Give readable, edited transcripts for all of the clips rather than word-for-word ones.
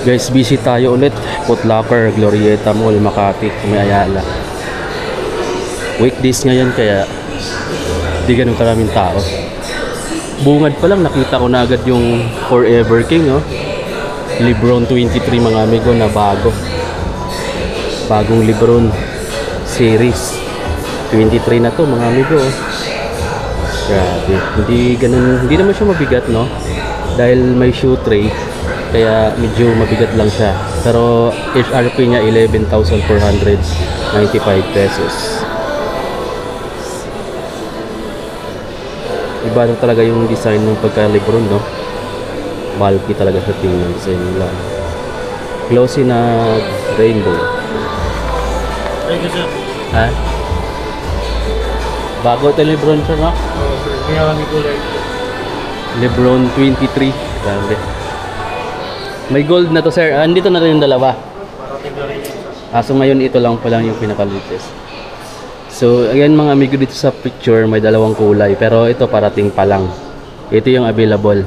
Guys, busy tayo ulit. Foot Locker, Glorieta Mall, Makati, may Ayala. Weekdays ngayon kaya di ganun karaming tao. Bungad pa lang nakita ko na agad yung Forever King, oh. Lebron 23 mga amigo na bagong Lebron series 23 na to mga amigo, oh. Grabe, hindi naman siya mabigat, no, dahil may shoe tray kaya medyo mabigat lang siya, pero HRP niya 11,495 pesos. Iba na talaga yung design ng pagka Lebron, no? Bulky talaga sa tingnan, design nila. Glossy na rainbow. Thank you, sir. Ha? Bago ito Lebron, sir, no? Oo, sir. Kaya kami kulay. Lebron 23. Grabe. May gold na to, sir. Andito na rin yung dalawa. Parating na rin yun. So ngayon ito lang pa lang yung pinaka-latest. So ayan mga amigo, dito sa picture may dalawang kulay, pero ito parating pa lang. Ito yung available.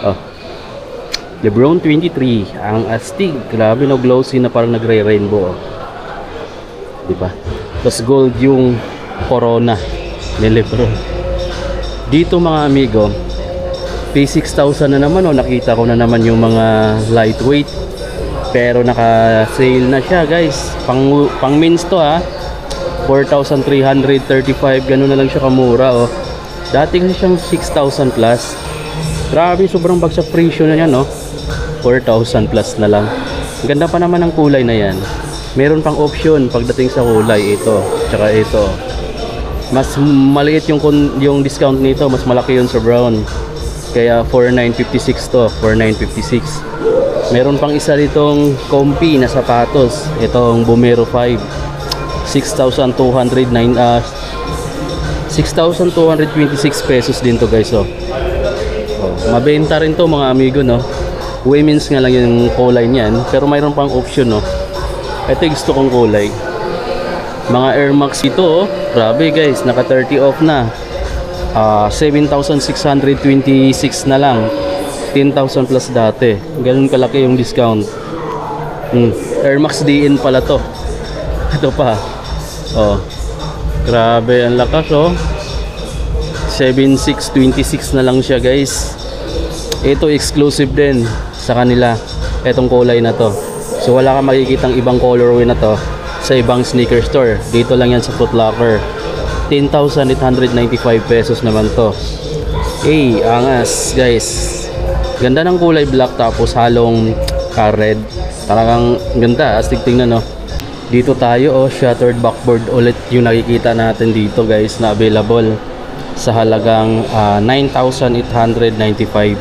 Oh. Lebron 23, ang astig. Grabe, no, glossy na parang nagre-rainbow, oh. Diba? Tapos gold yung corona ni Lebron. Dito mga amigo, P6,000 na naman, oh. Nakita ko na naman yung mga lightweight, pero naka-sale na siya, guys. Pang men's to, ha. 4,335, gano'n na lang siya kamura, oh. Dati kasi siyang 6,000 plus. Grabe, sobrang bagsak presyo na yan, no. 4,000 plus na lang. Ganda pa naman ang kulay na yan. Meron pang option pagdating sa kulay. Ito, tsaka ito. Mas maliit yung discount nito, mas malaki yun sa brown. Kaya 4,956 to, 4,956. Meron pang isa ditong comfy na sapatos. Itong Bumero 5, 6,226 pesos din to, guys, oh. Mabenta rin to mga amigo, no. Women's nga lang yung kulay niyan, pero mayroon pang option, no. Ito yung gusto kong kulay. Mga Air Max ito, oh. Grabe, guys, naka 30 off na. 7,626 na lang. 10,000 plus dati. Ganun kalaki yung discount. Air Max DN pala to. Ito pa. Oh. Grabe, ang lakas, oh. 7,626 na lang siya, guys. Ito exclusive din sa kanila, etong kulay na to. So wala kang makikitang ibang colorway na to sa ibang sneaker store. Dito lang yan sa Foot Locker. 10,895 pesos naman to. Hey, angas, guys. Ganda ng kulay black tapos halong red. Talagang ganda, astig tingnan, no. Dito tayo, oh, shattered backboard ulit yung nakikita natin dito, guys, na available sa halagang 9,895.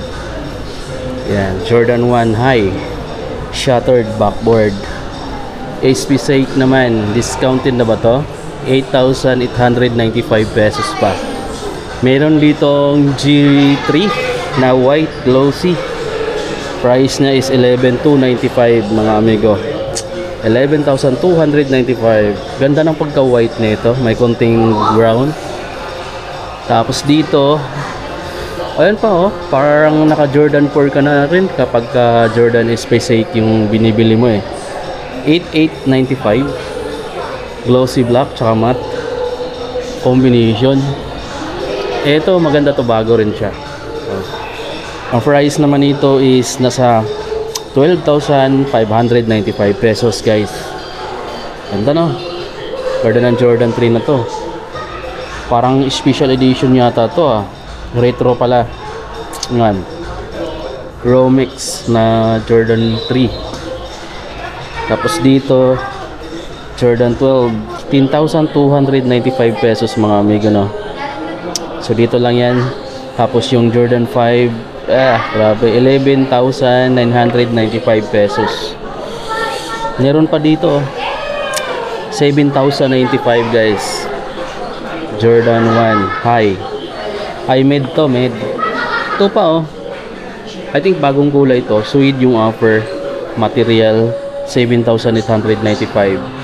Yan, Jordan 1 High shattered backboard. SB8 naman, discounted na ba to? 8,895 pesos pa. Meron ditong G3 na white glossy. Price niya is 11,295 mga amigo. 11,295. Ganda ng pagka-white nito, may konting brown. Tapos dito, ayan pa, oh, parang naka Jordan 4 ka na rin kapag Jordan Space 8 yung binibili mo, eh. 8,895. Glossy black tsaka matte combination. Ito maganda to, bago rin siya. Ang price naman nito is nasa 12,595 pesos, guys. Ganda, no? Ganda ng Jordan 3 na to. Parang special edition yata to, ah. Retro pala. Ngayon, Romix na Jordan 3. Tapos dito Jordan 12, 10,295 pesos mga amigo, no. So dito lang yan. Tapos yung Jordan 5, grabe, 11,995 pesos. Meron pa dito, 7,095, guys. Jordan 1 High. Made to, made. Ito pa, oh. I think bagong kulay to. Suede yung offer. Material, 7,895.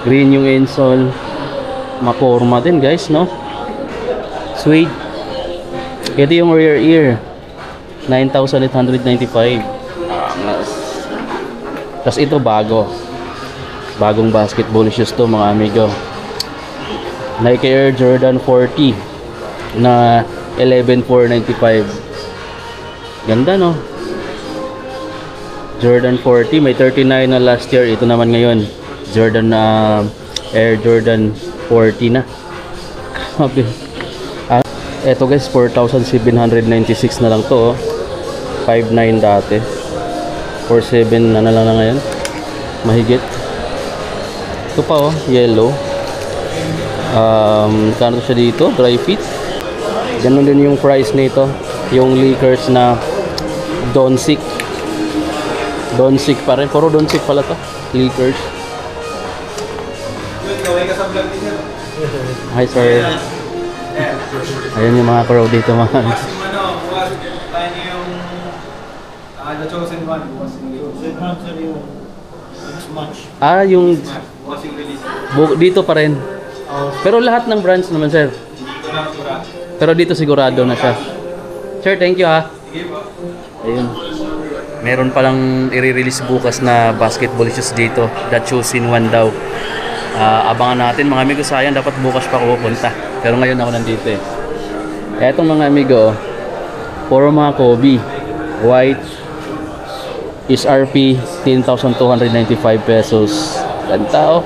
Green yung insole. Maporma din, guys, no? Suede. Ito yung rear ear. 9,895. Tapos ito bago. Bagong basketball shoes to mga amigo. Nike Air Jordan 40 na 11,495. Ganda no? Jordan 40, may 39 na last year. Ito naman ngayon Jordan Air Jordan 40 na. Grabe. Eto guys, 4,796 na lang to. 5,900 dati. 4,700 na lang na ngayon. Mahigit. Ito pa yellow. Kano siya dito? Dry fit. Ganun din yung price nito. Yung Lakers na Doncic. Doncic pa rin. Puro Doncic pala to. Lakers. Hi sir. Ayan yung mga crowd dito mga. The chosen one was yung match. Yung was released. dito pa rin. Pero lahat ng brands naman sir. Pero dito sigurado na siya. Sir, thank you ha. Ayun. Meron palang i-release bukas na basketball shoes dito. The chosen one daw. Abangan natin mga amigo, sayang dapat bukas pa ako pupunta. Pero ngayon ako nandito eh. Etong mga amigo, puro mga Kobe. White is RP 10,295 pesos. Ganda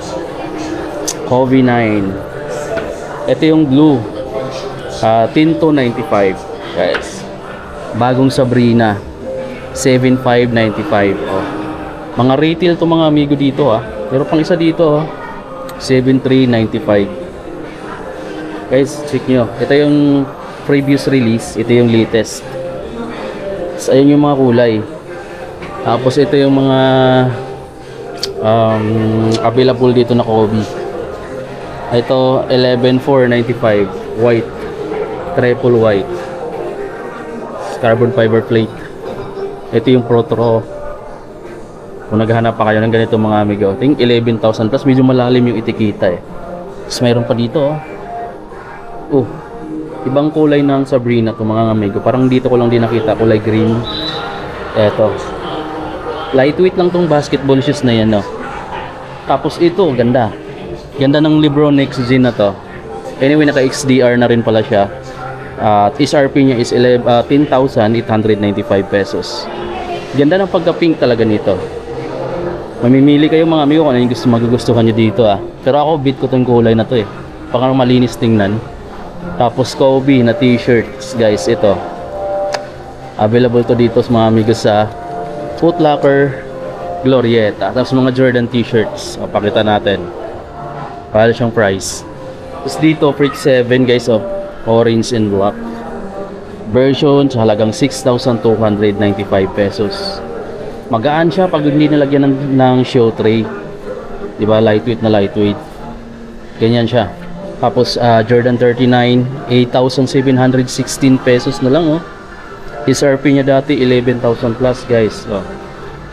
Kobe 9. Ito yung blue. 10,295 guys. Bagong Sabrina 7,595. Mga retail to mga amigo dito Pero pang isa dito 7,395. Guys, check nyo. Ito yung previous release. Ito yung latest. So, ayun yung mga kulay. Tapos ito yung mga available dito na Kobe. Ito 11,495 white, triple white, carbon fiber plate. Ito yung Protro. Kung naghahanap pa kayo ng ganito mga amigo, I think 11,000 plus. Medyo malalim yung itikita Tapos mayroon pa dito ibang kulay ng Sabrina to mga amigo. Parang dito ko lang din nakita, kulay green. Eto, lightweight lang tong basketball shoes na yan Tapos ito, ganda ng LeBron X Gen na to. Anyway, naka XDR na rin pala siya. At SRP niya is 10,895 pesos. Ganda ng pagka-pink talaga nito. Mamimili kayo mga amigo kung ano yung magugustuhan nyo dito Pero ako, beat ko tong kulay na to Parang malinis tingnan. Tapos Kobe na t-shirts guys, ito. Available to dito sa mga amigo sa Foot Locker, Glorieta. Tapos mga Jordan t-shirts. Pakita natin. Paano siyang price. Tapos dito, Freak 7 guys orange and black. Version sa halagang 6,295 pesos. Magaan siya pag hindi nilagyan ng show tray. Diba? Lightweight na lightweight. Ganyan siya. Tapos Jordan 39, 8,716 pesos na lang SRP niya dati 11,000 plus guys.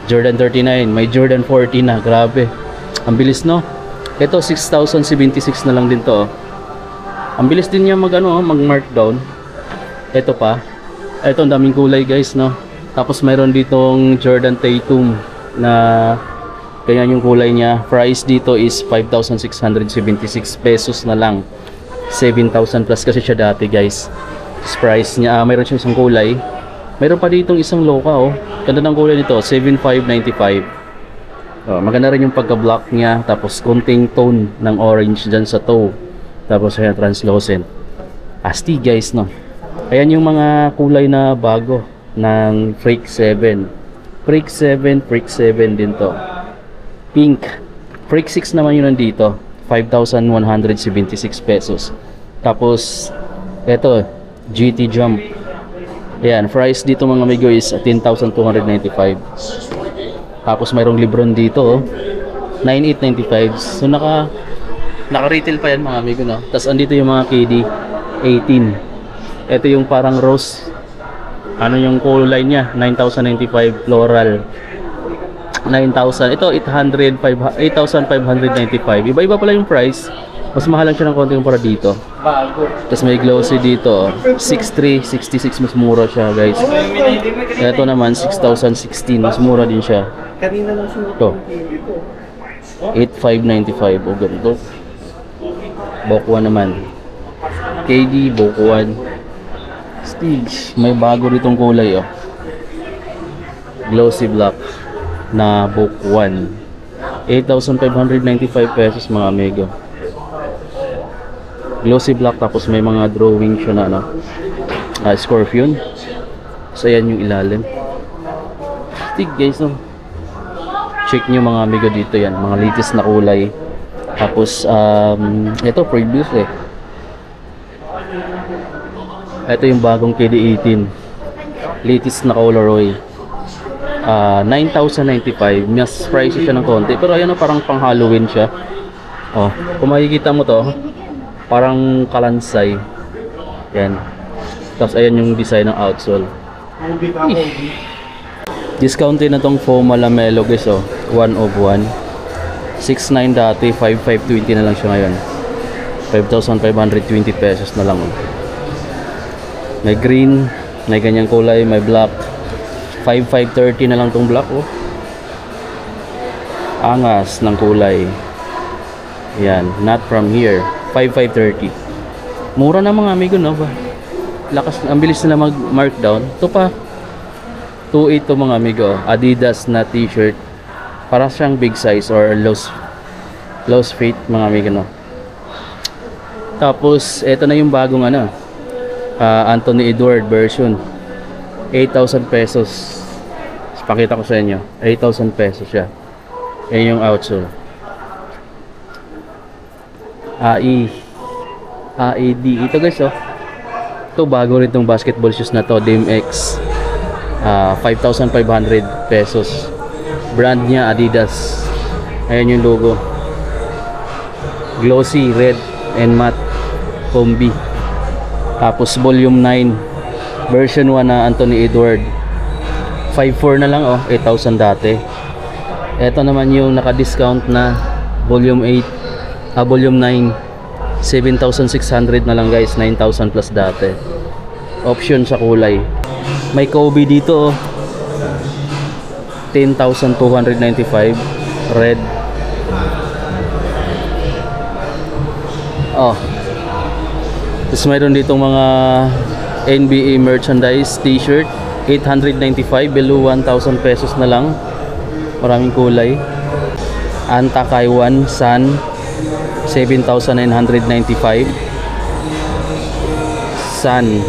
Jordan 39, may Jordan 40 na. Grabe. Ang bilis no. Ito 6,076 na lang din to. Ang bilis din niya mag-markdown. Ito pa. Ito ang daming kulay guys no. Tapos mayroon ditong Jordan Tatum na ganyan yung kulay niya. Price dito is 5,676 pesos na lang. 7,000 plus kasi siya dati guys. Price niya, mayroon siyang isang kulay. Mayroon pa ditong isang loka Ganda ng kulay nito, 7,595. Maganda rin yung pagka-black niya. Tapos konting tone ng orange dyan sa toe. Tapos ayan, translucent. Asti guys no. Ayan yung mga kulay na bago ng Freak 7. Freak 7 din to. Pink. Freak 6 naman yun nandito. 5,176 pesos. Tapos eto, GT Jump. Ayan, price dito mga amigo is 10,295. Tapos mayroong Lebron dito 9,895. So naka-retail pa yan mga amigo no. Tapos andito yung mga KD 18. Ito yung parang rose. Ano yung kulay niya? 9,095 floral. 9,000. Ito 8,595. Iba-iba pala yung price. Mas mahal lang siya ng konti kumpara dito. Bago. Tapos may glossy dito, oh. 6,300, 66, mas mura siya, guys. Ito naman 6,016, mas mura din siya. Kanina lang siya. Ito 8,595, o ganito. Bokwa naman. KD, Bokwan. Stige, may bago ritong kulay, oh. Glossy black na Bokwan. 8,595 pesos mga amigo. Glossy black, tapos may mga drawing siya na ano, scorpion. So ayan yung ilalim. Stig guys, no? Check nyo mga amigo dito yan, mga latest na kulay. Tapos ito previous eh. Ito yung bagong KD18, latest na colorway. 9,095, mas pricey siya ng konti, pero ayan, parang pang Halloween siya. Oh, kung makikita mo to, parang kalansay. Yan. Tapos ayan yung design ng outsole. Discounted na tong Foma Lamelo guys, oh. 1 of 1. 6,900 dati, 5,520 na lang siya ngayon. 5,520 pesos na lang, oh. May green, may ganyang kulay, may black. 5,530 na lang tong black, oh. Angas ng kulay. Yan, not from here. 5,530. Mura na mga amigo, no ba? Lakas, ang bilis nila mag-markdown. Ito pa 2,800 to mga amigo. Adidas na t-shirt. Parang siyang big size or loose fit mga amigo, no. Tapos ito na yung bagong ano, Anthony Edward version. 8,000 pesos. Pakita ko sa inyo. 8,000 pesos siya. Yan yung outsole. AED. Ito guys, oh. Ito bago rin tong basketball shoes na to, DMX. 5,500 pesos. Brand niya Adidas. Ayan yung logo. Glossy red and matte combi. Tapos volume 9 version 1 na Anthony Edward. 5,400 na lang, oh. 8,000 dati. Ito naman yung naka-discount na volume 8, volume 9, 7,600 na lang guys. 9,000 plus dati. Option sa kulay. May Kobe dito, oh. 10,295 red. Oh. Tapos mayroon ditong mga NBA merchandise t-shirt, 895, below 1,000 pesos na lang. Maraming kulay. Anta Kaiwan Sun, 7,995. Sun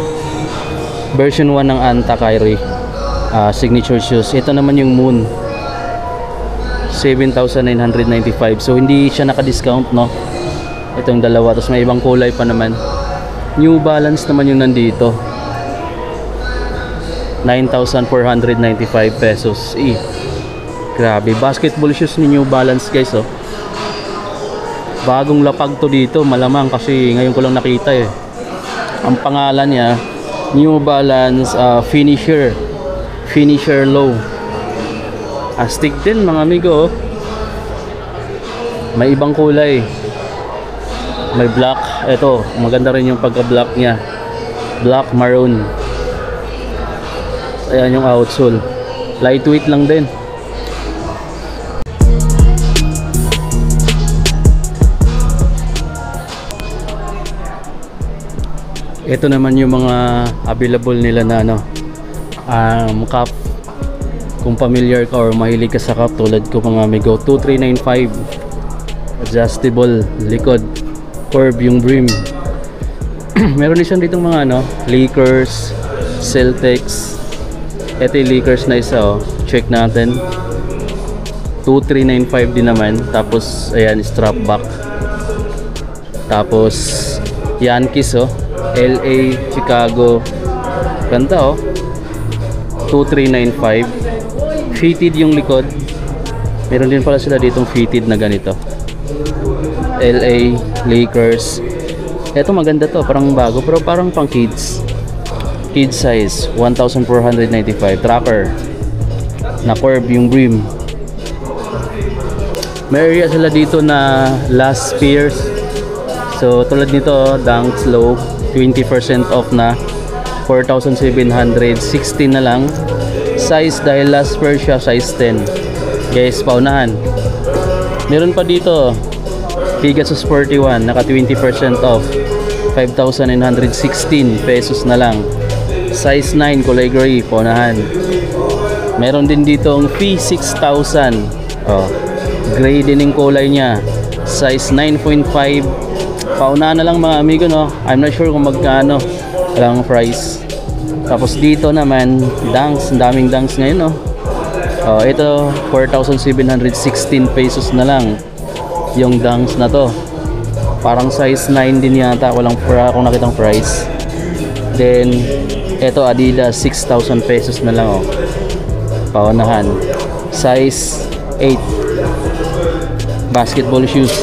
version 1 ng Anta Kyrie, signature shoes. Ito naman yung Moon, 7,995. So hindi siya naka-discount, no. Itong dalawa. Tapos may ibang kulay pa naman. New Balance naman yung nandito, 9,495 pesos. Grabe, basketball shoes ni New Balance guys, oh. Bagong lapag to dito, malamang kasi ngayon ko lang nakita eh. Ang pangalan niya New Balance Finisher Low. Astig din mga amigo, oh. May ibang kulay. May black. Ito, maganda rin yung pagka-black niya. Black maroon. Ayan yung outsole. Lightweight lang din. Ito naman yung mga available nila na ano, cup. Kung familiar ka or mahilig ka sa cup tulad ko mga amigo, 2,395. Adjustable likod, curve yung brim. Meron din siya ditong mga ano, Lakers, Celtics. Ito yung Lakers na isa, oh. Check natin. 2,395 din naman. Tapos ayan, strap back. Tapos Yankees, oh. LA, Chicago. Ganda, oh. 2,395. Fitted yung likod. Meron din pala sila ditong fitted na ganito. LA, Lakers. Ito maganda to, parang bago pero parang pang kids. Kid size, 1,495. Tracker na curve yung brim. May area sila dito na Last Spears. So tulad nito, Dunks Low, 20% off na, 4,716 na lang. Size dahil last pair siya, size 10. Guys, paunahan. Meron pa dito, Pegasus 41, naka 20% off, 5,916 pesos na lang. Size 9, kulay gray, paunahan. Meron din dito ang P6000. Oh, gray din yung kulay niya. Size 9.5. Paunahan na lang mga amigo, no? I'm not sure kung magkano. Walang price. Tapos dito naman, Dunks. Ang daming Dunks ngayon, no? Oh, ito 4,716 pesos na lang yung Dunks na to. Parang size 9 din yata, walang kung nakitang price. Then ito Adidas, 6,000 pesos na lang, oh. Paunahan. Size 8. Basketball shoes.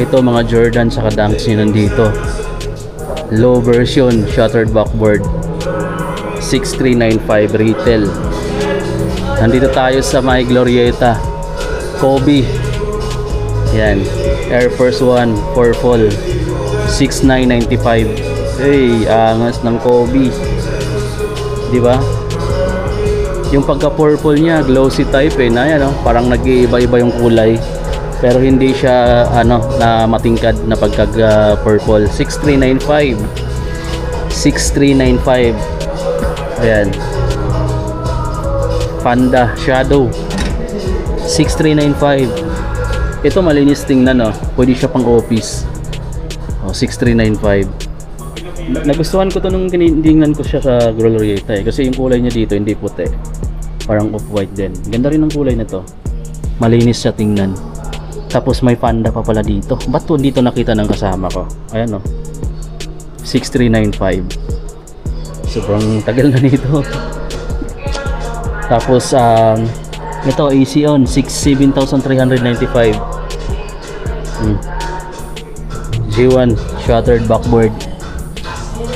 Ito mga Jordan saka Dunks yun nandito. Low version, shuttered backboard, 6,395 retail. Nandito tayo sa may Glorieta, Kobe. Yan, Air Force 1 purple, 6,995. Hey, angas ng Kobe, di ba? Yung pagka purple niya, glossy type, na yan, no? Parang nag-iiba-iba yung kulay, pero hindi siya na matingkad na pagka purple. 6,395. 6,395. Ayan, Panda Shadow, 6,395. Ito malinis tingnan, no? Pwede siya pang office. 6,395. Nagustuhan ko to nung tinignan ko siya sa Glorieta, kasi yung kulay niya dito hindi puti, parang off-white din. Ganda rin ang kulay na to, malinis siya tingnan. Tapos may Panda pa pala dito. Ba't to dito nakita ng kasama ko? Ayan, no? 6,395. Sobrang tagal na nito. Tapos ito AC on 7,395. G1 shuttered backboard.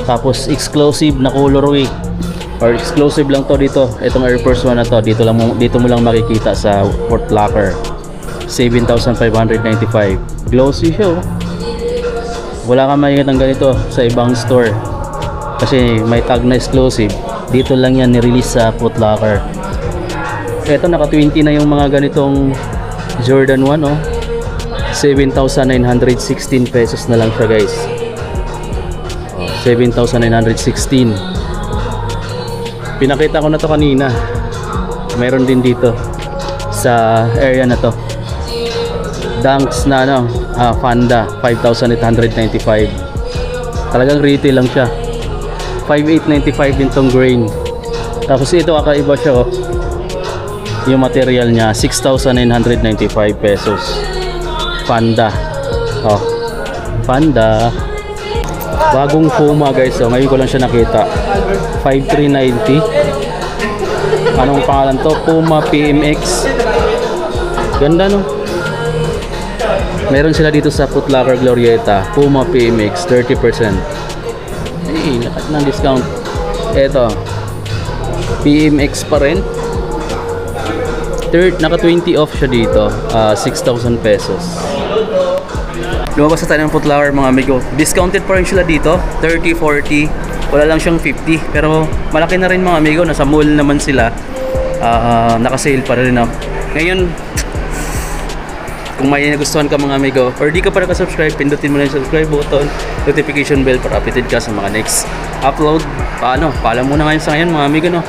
Tapos exclusive na colorway, or exclusive lang to dito. Itong Air Force 1 na to, dito mo lang makikita sa Foot Locker. 7,595. Glossy show. Wala kang makikita ng ganito sa ibang store, kasi may tag na exclusive. Dito lang yan ni-release sa Foot Locker. Ito naka 20 na yung mga ganitong Jordan 1, oh. 7,916 pesos na lang siya, guys. 7,916. Pinakita ko na to kanina. Meron din dito sa area na to. Dunks na Panda, 5,895. Talagang retail lang siya. 5,895 din tong grain. Tapos ito kakaiba siya, oh. Yung material niya 6,995 pesos. Panda. Oh, Panda. Bagong Puma, guys. So ngayon ko lang siya nakita. 5,390. Anong pangalan to? Puma PMX. Ganda, no? Meron sila dito sa Foot Locker Glorieta. Puma PMX 30%. Hey, lahat ng discount. Eto, PMX pa rin. Naka 20 off siya dito. 6,000 pesos. Lumabas na tayo ng Foot Locker, mga amigo. Discounted pa rin sila dito, 30, 40. Wala lang siyang 50. Pero malaki na rin, mga amigo. Nasa mall naman sila. Naka-sale pa rin, no? Ngayon, kung may nagustuhan ka, mga amigo, or di ka pa naka-subscribe, pindutin mo na yung subscribe button, notification bell para updated ka sa mga next upload. Paalam muna ngayon sa ngayon, mga amigo, no?